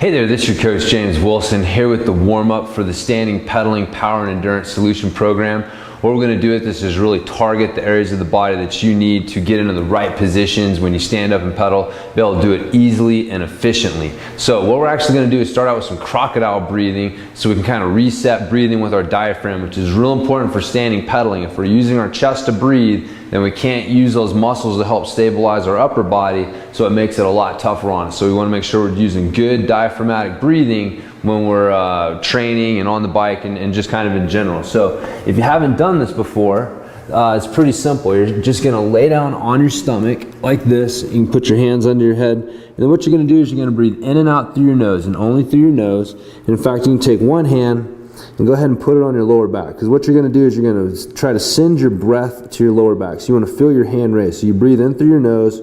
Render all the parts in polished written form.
Hey there, this is your coach James Wilson here with the warm-up for the Standing Pedaling Power and Endurance Solution Program. What we're going to do with this is really target the areas of the body that you need to get into the right positions when you stand up and pedal, be able to do it easily and efficiently. So what we're actually going to do is start out with some crocodile breathing so we can kind of reset breathing with our diaphragm, which is real important for standing pedaling. If we're using our chest to breathe, then we can't use those muscles to help stabilize our upper body, so it makes it a lot tougher on us. So we want to make sure we're using good diaphragmatic breathing when we're training and on the bike and just kind of in general. So if you haven't done this before, it's pretty simple. You're just going to lay down on your stomach like this. You can put your hands under your head. And then what you're going to do is you're going to breathe in and out through your nose, and only through your nose. And in fact, you can take one hand and go ahead and put it on your lower back, because what you're going to do is you're going to try to send your breath to your lower back. So you want to feel your hand raise. So you breathe in through your nose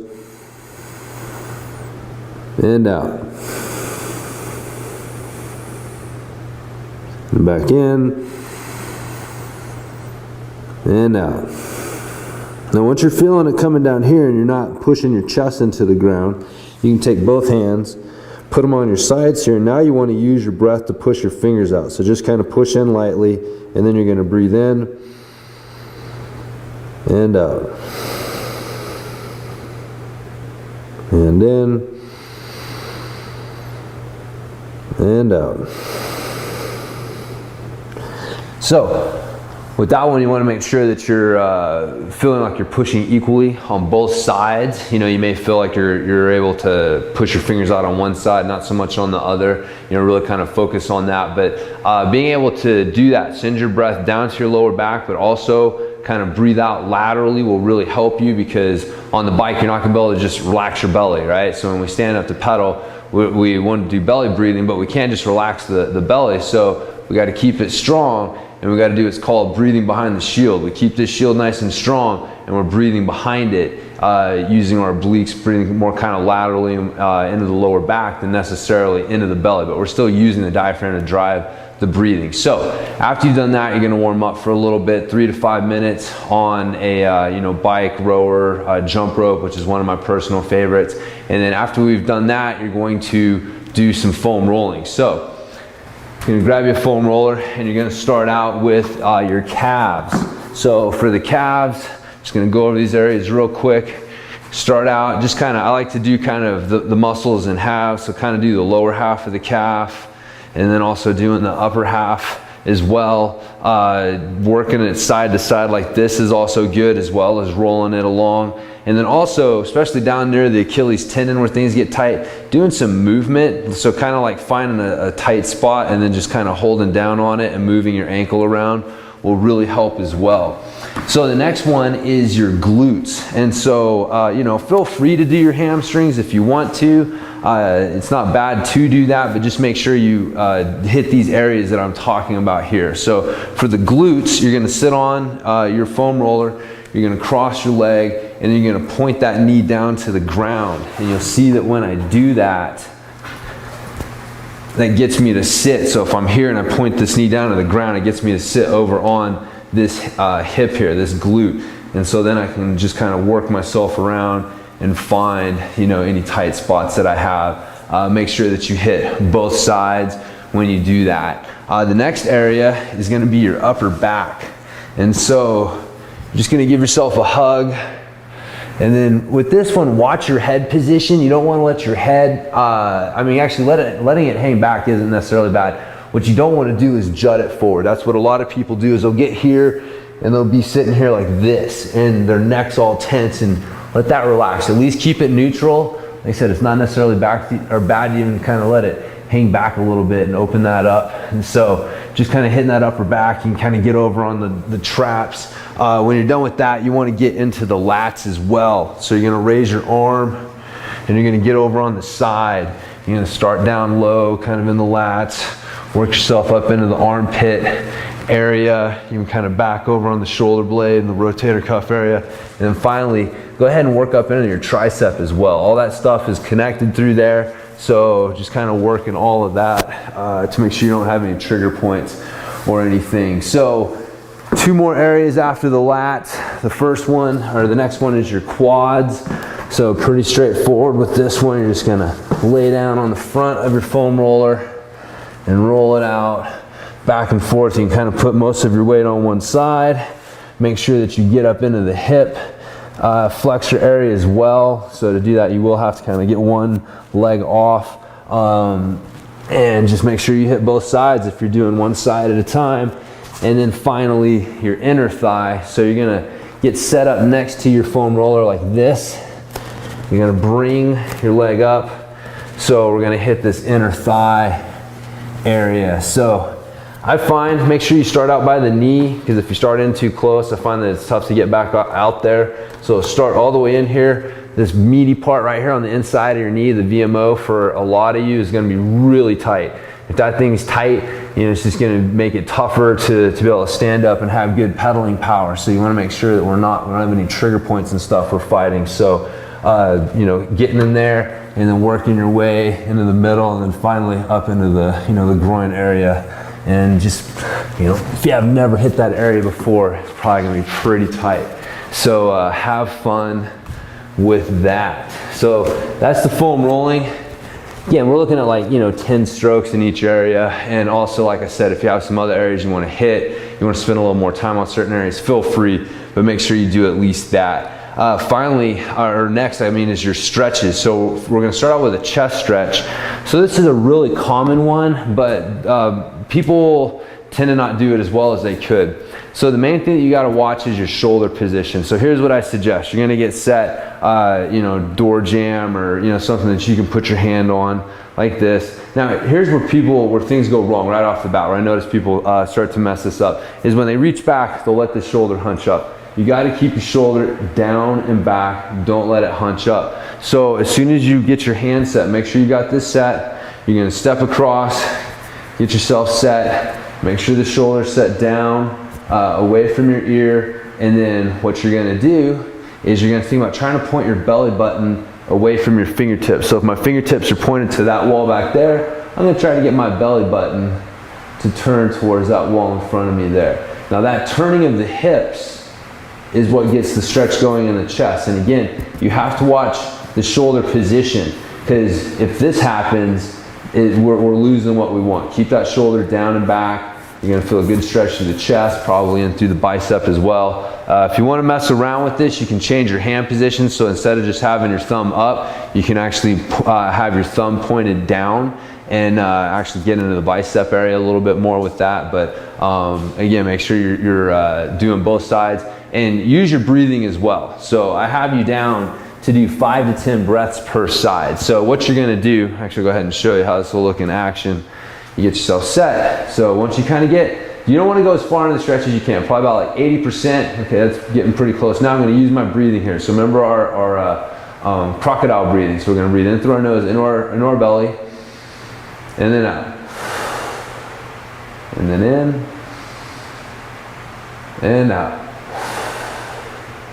and out. And back in and out. Now once you're feeling it coming down here and you're not pushing your chest into the ground, you can take both hands, put them on your sides here. Now you want to use your breath to push your fingers out. So just kind of push in lightly, and then you're going to breathe in and out. And in and out. So with that one, you want to make sure that you're feeling like you're pushing equally on both sides. You know, you may feel like you're able to push your fingers out on one side, not so much on the other. You know, really kind of focus on that. But being able to do that, send your breath down to your lower back, but also kind of breathe out laterally will really help you, because on the bike, you're not going to be able to just relax your belly, right? So when we stand up to pedal, we want to do belly breathing, but we can't just relax the belly. So we got to keep it strong. And we got to do what's called breathing behind the shield. We keep this shield nice and strong, and we're breathing behind it, using our obliques, breathing more kind of laterally into the lower back than necessarily into the belly, but we're still using the diaphragm to drive the breathing. So after you've done that, you're going to warm up for a little bit, 3 to 5 minutes on a bike, rower, jump rope, which is one of my personal favorites. And then after we've done that, you're going to do some foam rolling. So you're going to grab your foam roller and you're going to start out with your calves. So for the calves, just going to go over these areas real quick. Start out just kind of, I like to do kind of the muscles in halves. So kind of do the lower half of the calf, and then also doing the upper half as well. Working it side to side like this is also good, as well as rolling it along. And then also, especially down near the Achilles tendon where things get tight, doing some movement. So kind of like finding a tight spot and then just kind of holding down on it and moving your ankle around will really help as well. So the next one is your glutes. And so, feel free to do your hamstrings if you want to. It's not bad to do that, but just make sure you hit these areas that I'm talking about here. So for the glutes, you're going to sit on your foam roller, you're going to cross your leg, and then you're going to point that knee down to the ground. And you'll see that when I do that, that gets me to sit. So if I'm here and I point this knee down to the ground, it gets me to sit over on this hip here, this glute. And so then I can just kind of work myself around and find, any tight spots that I have. Make sure that you hit both sides when you do that. The next area is going to be your upper back. And so you're just going to give yourself a hug. And then with this one, watch your head position. You don't want to let your head, actually letting it hang back isn't necessarily bad. What you don't want to do is jut it forward. That's what a lot of people do, is they'll get here and they'll be sitting here like this and their neck's all tense, and let that relax. At least keep it neutral. Like I said, it's not necessarily bad to even kind of let it hang back a little bit and open that up. And so just kind of hitting that upper back, you can kind of get over on the traps. When you're done with that, you want to get into the lats as well. So you're going to raise your arm and you're going to get over on the side. You're going to start down low, kind of in the lats, work yourself up into the armpit area. You can kind of back over on the shoulder blade and the rotator cuff area. And then finally, go ahead and work up into your tricep as well. All that stuff is connected through there. So just kind of working all of that to make sure you don't have any trigger points or anything. So 2 more areas after the lats. The next one is your quads. So pretty straightforward with this one. You're just gonna lay down on the front of your foam roller and roll it out back and forth. You can kind of put most of your weight on one side. Make sure that you get up into the hip flexor area as well. So to do that, you will have to kind of get one leg off. And just make sure you hit both sides if you're doing one side at a time. And then finally, your inner thigh. So you're gonna get set up next to your foam roller like this. You're gonna bring your leg up. So we're gonna hit this inner thigh area. So I find, make sure you start out by the knee, because if you start in too close, I find that it's tough to get back out there. So start all the way in here. This meaty part right here on the inside of your knee, the VMO, for a lot of you is gonna be really tight. If that thing's tight, you know, it's just gonna make it tougher to be able to stand up and have good pedaling power. So you wanna make sure that we don't have any trigger points and stuff we're fighting. So, you know, getting in there and then working your way into the middle and then finally up into the, you know, the groin area. And just, you know, if you have never hit that area before, it's probably gonna be pretty tight. So have fun with that. So that's the foam rolling. Again, we're looking at like, you know, 10 strokes in each area. And also, like I said, if you have some other areas you want to hit, you want to spend a little more time on certain areas, feel free, but make sure you do at least that. Finally, or next, I mean, is your stretches. So we're going to start out with a chest stretch. So this is a really common one, but people tend to not do it as well as they could. So the main thing that you got to watch is your shoulder position. So here's what I suggest. You're going to get set, you know, door jamb, or, you know, something that you can put your hand on like this. Now, here's where things go wrong right off the bat, where I notice people start to mess this up, is when they reach back, they'll let the shoulder hunch up. You got to keep your shoulder down and back. Don't let it hunch up. So as soon as you get your hand set, make sure you got this set. You're going to step across, get yourself set, make sure the shoulder's set down, away from your ear, and then what you're gonna do is you're gonna think about trying to point your belly button away from your fingertips. So if my fingertips are pointed to that wall back there, I'm gonna try to get my belly button to turn towards that wall in front of me there. Now that turning of the hips is what gets the stretch going in the chest. And again, you have to watch the shoulder position, because if this happens, we're losing what we want. Keep that shoulder down and back. You're gonna feel a good stretch through the chest, probably in through the bicep as well. If you wanna mess around with this, you can change your hand position. So instead of just having your thumb up, you can actually have your thumb pointed down and actually get into the bicep area a little bit more with that. But again, make sure you're doing both sides, and use your breathing as well. So I have you down to do 5 to 10 breaths per side. So what you're gonna do, actually go ahead and show you how this will look in action. You get yourself set. So once you kind of you don't want to go as far into the stretch as you can, probably about like 80%. Okay, that's getting pretty close. Now I'm going to use my breathing here. So remember our crocodile breathing. So we're going to breathe in through our nose, into our belly, and then out. And then in, and out.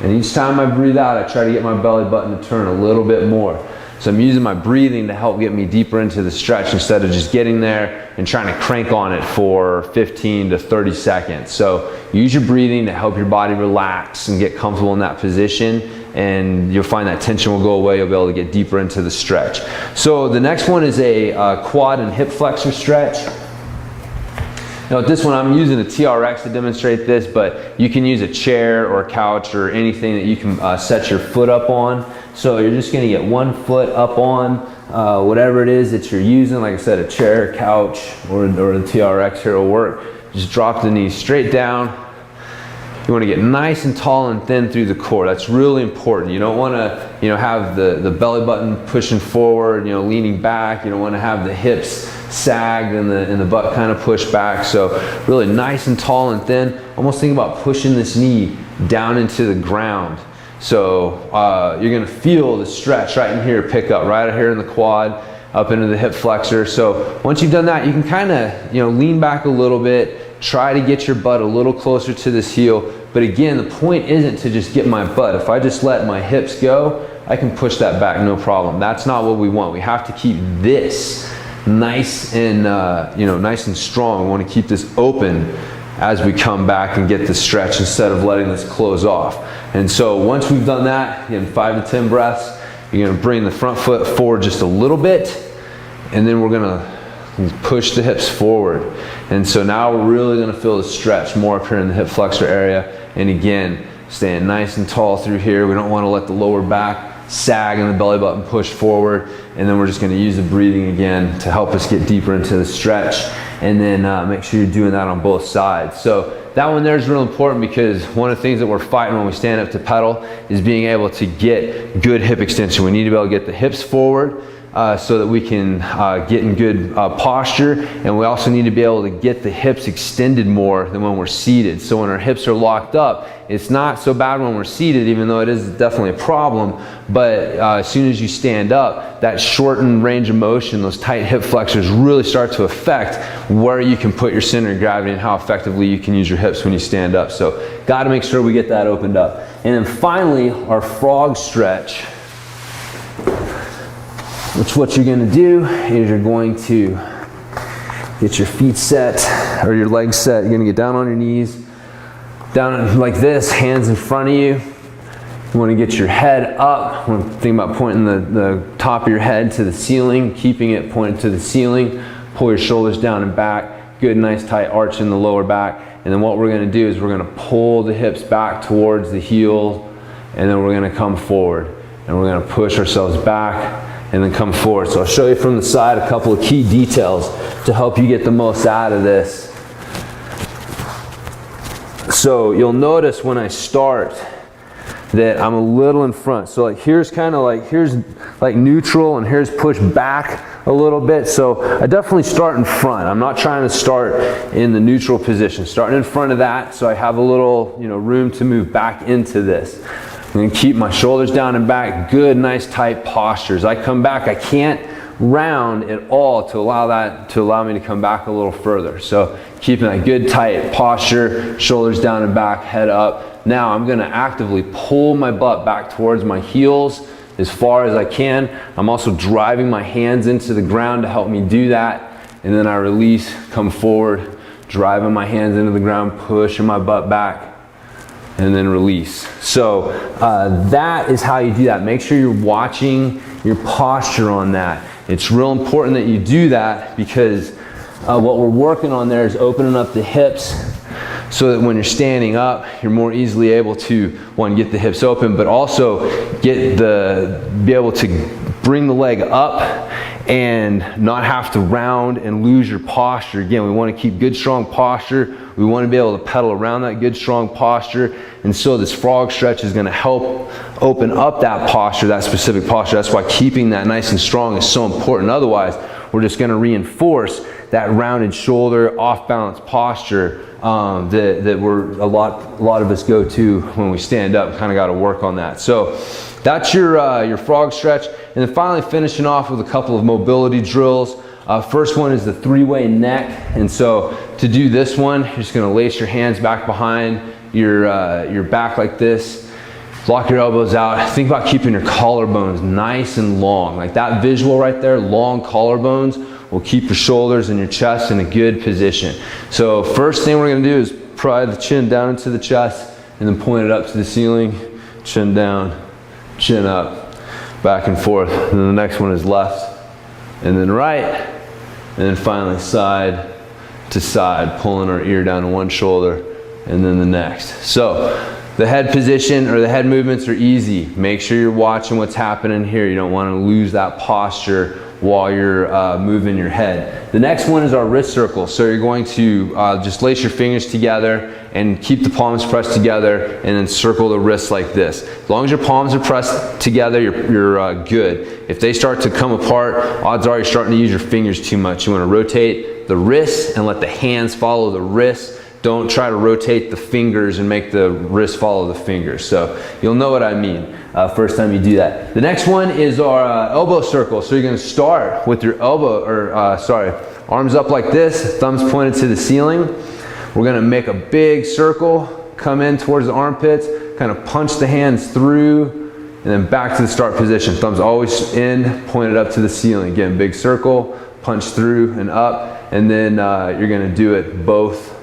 And each time I breathe out, I try to get my belly button to turn a little bit more. So I'm using my breathing to help get me deeper into the stretch instead of just getting there and trying to crank on it for 15 to 30 seconds. So use your breathing to help your body relax and get comfortable in that position, and you'll find that tension will go away. You'll be able to get deeper into the stretch. So the next one is a quad and hip flexor stretch. Now with this one, I'm using a TRX to demonstrate this, but you can use a chair or a couch or anything that you can set your foot up on. So you're just gonna get one foot up on whatever it is that you're using. Like I said, a chair, a couch, or the TRX here will work. Just drop the knees straight down. You wanna get nice and tall and thin through the core. That's really important. You don't wanna, you know, have the belly button pushing forward, you know, leaning back. You don't wanna have the hips sagged and the butt kind of pushed back. So really nice and tall and thin. Almost think about pushing this knee down into the ground. So you're gonna feel the stretch right in here, pick up right here in the quad, up into the hip flexor. So once you've done that, you can kind of, you know, lean back a little bit, try to get your butt a little closer to this heel. But again, the point isn't to just get my butt. If I just let my hips go, I can push that back, no problem. That's not what we want. We have to keep this nice and you know, nice and strong. We want to keep this open as we come back and get the stretch instead of letting this close off. And so once we've done that, again, 5 to 10 breaths, You're gonna bring the front foot forward just a little bit, and then we're gonna push the hips forward. And so now we're really gonna feel the stretch more up here in the hip flexor area. And again, staying nice and tall through here. We don't wanna let the lower back sag and the belly button push forward. And then we're just gonna use the breathing again to help us get deeper into the stretch. And then make sure you're doing that on both sides. So that one there is real important, because one of the things that we're fighting when we stand up to pedal is being able to get good hip extension. We need to be able to get the hips forward so that we can get in good posture, and we also need to be able to get the hips extended more than when we're seated. So when our hips are locked up, it's not so bad when we're seated, even though it is definitely a problem, but as soon as you stand up, that shortened range of motion, those tight hip flexors really start to affect where you can put your center of gravity and how effectively you can use your hips when you stand up. So got to make sure we get that opened up. And then finally, our frog stretch, which what you're going to do is you're going to get your feet set, or your legs set. You're going to get down on your knees, down like this, hands in front of you. You want to get your head up. You want to think about pointing the top of your head to the ceiling, keeping it pointed to the ceiling. Pull your shoulders down and back. Good, nice, tight arch in the lower back. And then what we're going to do is we're going to pull the hips back towards the heel, and then we're going to come forward. And we're going to push ourselves back and then come forward. So I'll show you from the side a couple of key details to help you get the most out of this. So you'll notice when I start that I'm a little in front. So like here's kind of like, here's like neutral, and here's push back a little bit. So I definitely start in front. I'm not trying to start in the neutral position. Starting in front of that, so I have a little, you know, room to move back into this. I'm going to keep my shoulders down and back. Good, nice, tight postures. I come back. I can't round at all to allow me to come back a little further. So keeping that good, tight posture, shoulders down and back, head up. Now I'm going to actively pull my butt back towards my heels as far as I can. I'm also driving my hands into the ground to help me do that. And then I release, come forward, driving my hands into the ground, pushing my butt back, and then release. So that is how you do that. Make sure you're watching your posture on that. It's real important that you do that, because what we're working on there is opening up the hips so that when you're standing up, you're more easily able to, one, get the hips open, but also be able to bring the leg up and not have to round and lose your posture. Again, we want to keep good, strong posture. We want to be able to pedal around that good, strong posture. And so this frog stretch is going to help open up that posture, that specific posture. That's why keeping that nice and strong is so important. Otherwise, we're just going to reinforce that rounded shoulder, off balance posture that a lot of us go to when we stand up. Kind of got to work on that. So that's your frog stretch. And then finally finishing off with a couple of mobility drills. First one is the three-way neck. And so to do this one, you're just going to lace your hands back behind your back like this. Lock your elbows out. Think about keeping your collarbones nice and long. Like that visual right there, long collarbones will keep your shoulders and your chest in a good position. So first thing we're going to do is pry the chin down into the chest and then point it up to the ceiling. Chin down, chin up, back and forth. And then the next one is left and then right. And then finally side to side, pulling our ear down to one shoulder and then the next. So the head position or the head movements are easy. Make sure you're watching what's happening here. You don't want to lose that posture while you're moving your head. The next one is our wrist circle. So you're going to just lace your fingers together and keep the palms pressed together and then circle the wrists like this. As long as your palms are pressed together, you're good. If they start to come apart, odds are you're starting to use your fingers too much. You want to rotate the wrists and let the hands follow the wrists. Don't try to rotate the fingers and make the wrist follow the fingers. So you'll know what I mean first time you do that. The next one is our elbow circle. So you're going to start with your arms up like this, thumbs pointed to the ceiling. We're going to make a big circle, come in towards the armpits, kind of punch the hands through, and then back to the start position. Thumbs always in, pointed up to the ceiling. Again, big circle, punch through and up, and then you're going to do it both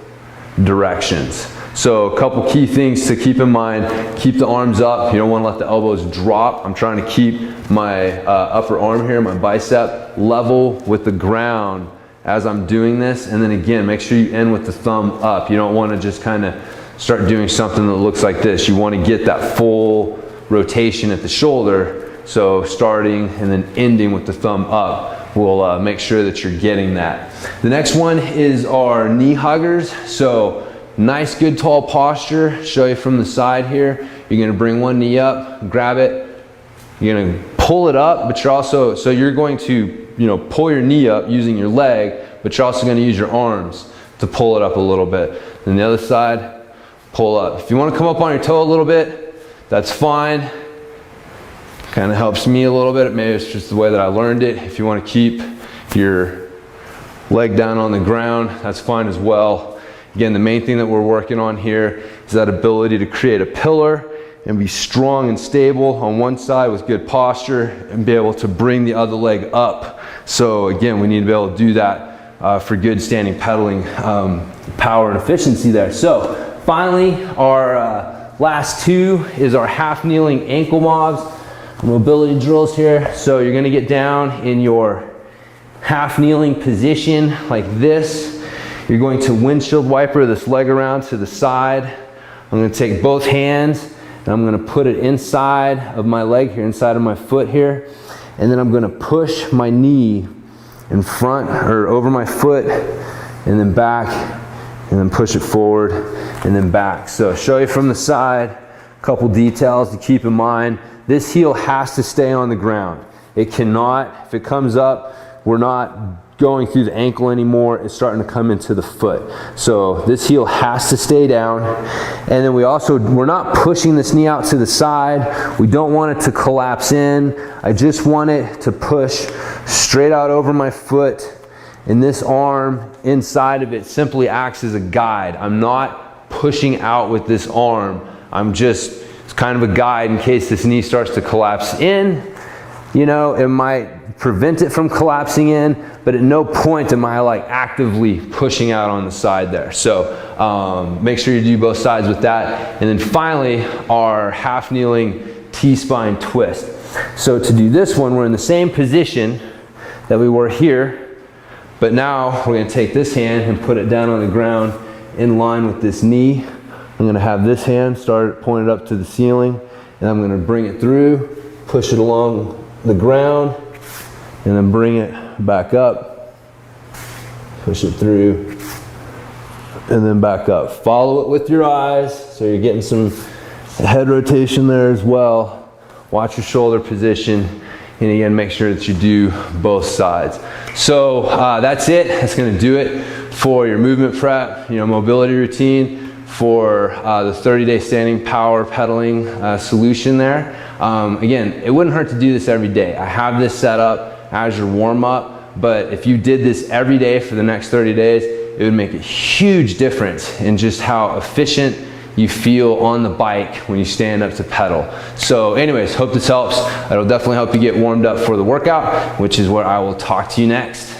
directions. So a couple key things to keep in mind: keep the arms up. You don't want to let the elbows drop. I'm trying to keep my upper arm here, my bicep, level with the ground as I'm doing this. And then again, make sure you end with the thumb up. You don't want to just kind of start doing something that looks like this. You want to get that full rotation at the shoulder. So starting and then ending with the thumb up will make sure that you're getting that. The next one is our knee huggers. So nice, good, tall posture. Show you from the side here. You're going to bring one knee up, grab it. You're going to pull it up, but you're also, so you're going to, pull your knee up using your leg, but you're also going to use your arms to pull it up a little bit. Then the other side, pull up. If you want to come up on your toe a little bit, that's fine. Kind of helps me a little bit. Maybe it's just the way that I learned it. If you want to keep your leg down on the ground, that's fine as well. Again, the main thing that we're working on here is that ability to create a pillar and be strong and stable on one side with good posture and be able to bring the other leg up. So again, we need to be able to do that for good standing pedaling power and efficiency there. So finally, our last two is our half kneeling ankle mobs, mobility drills here. So you're gonna get down in your half kneeling position like this. You're going to windshield wiper this leg around to the side. I'm going to take both hands and I'm going to put it inside of my leg here, inside of my foot here. And then I'm going to push my knee in front or over my foot and then back and then push it forward and then back. So show you from the side, a couple details to keep in mind. This heel has to stay on the ground. It cannot, if it comes up, we're not going through the ankle anymore, it's starting to come into the foot. So this heel has to stay down. And then we're not pushing this knee out to the side. We don't want it to collapse in. I just want it to push straight out over my foot. And this arm inside of it simply acts as a guide. I'm not pushing out with this arm. It's kind of a guide in case this knee starts to collapse in. It might prevent it from collapsing in, but at no point am I actively pushing out on the side there. So make sure you do both sides with that. And then finally, our half kneeling T-spine twist. So to do this one, we're in the same position that we were here, but now we're going to take this hand and put it down on the ground in line with this knee. I'm going to have this hand pointed up to the ceiling, and I'm going to bring it through, push it along the ground, and then bring it back up, push it through, and then back up. Follow it with your eyes, so you're getting some head rotation there as well. Watch your shoulder position, and again, make sure that you do both sides. So that's it. That's going to do it for your movement prep, mobility routine for the 30-day standing power pedaling solution there. Again, it wouldn't hurt to do this every day. I have this set up as your warm-up, but if you did this every day for the next 30 days, it would make a huge difference in just how efficient you feel on the bike when you stand up to pedal. So anyways, hope this helps. It'll definitely help you get warmed up for the workout, which is where I will talk to you next.